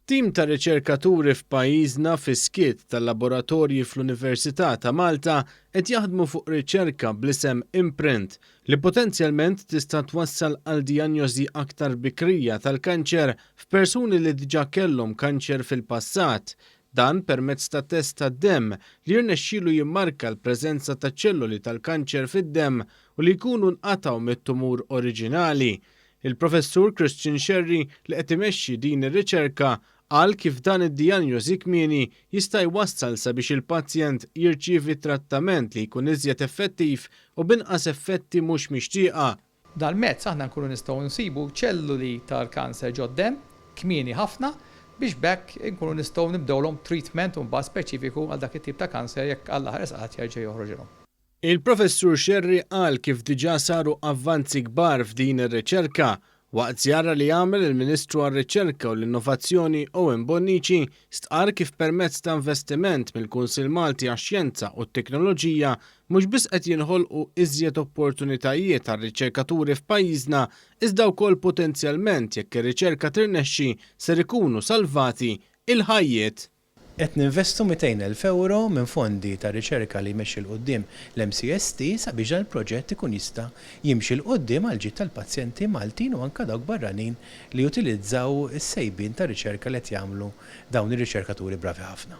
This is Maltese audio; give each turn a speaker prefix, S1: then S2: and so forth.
S1: Tim ta' riċerkaturi f'pajjiżna fi-skiet tal-laboratorji fl-Università ta' Malta qed jaħdmu fuq riċerka bl-isem Imprint li potenzjalment tista' twassal għal dijanjosi aktar bikrija tal-kanċer f'persuni li diġà kellhom kanċer fil-passat. Dan permezz ta' test tad-demm li jirnexxielu jimmarka l-preżenza ta' ċelluli tal-kanċer fid-demm u li jkunu nqatgħu mit-tumur oriġinali. Il-professur Christian Sherry li qed imexxi din ir-riċerka qal kif dan id-dijanjosi kmieni jista' jwassal sabiex il-pazjent jirċievi trattament li jkun iżjed effettiv u b'inqas effetti mhux mixtieqa.
S2: Dal-mezz aħna nkunu nistgħu nsibu ċelluli tal-kanser ġod-demm kmieni ħafna biex bekk nkunu nistgħu nibdewlhom treatment u mbagħad speċifiku għal dak it-tip ta' kanser jekk Alla ħares qatt jerġa' joħroġilhom.
S1: Il-professur Sherry qal kif diġà saru avvanzi kbar f'din ir-riċerka waqt żjara li għamel il-Ministru għar-Riċerka u l-Innovazzjoni Owen Bonnici stqarr kif permezz ta' investiment mill-Kunsill Malti għax-Xjenza u t-Teknoloġija mhux biss qed jinħolqu iżjed opportunitajiet għar-riċerkaturi f'pajjiżna iżda wkoll potenzjalment jekk ir-riċerka tirnexxi ser ikunu salvati il-ħajjiet.
S3: Qed ninvestu 200,000 euro minn fondi ta' riċerka li jmexxi l-qudiem l-MCST sabiex dan il-proġett ikun jista' jimxi l-qudiem għal ġid tal-pazjenti Maltin u anke dawk barranin li jutilizzaw is-sejbien ta' riċerka li qed jagħmlu dawn ir-riċerkaturi bravi ħafna.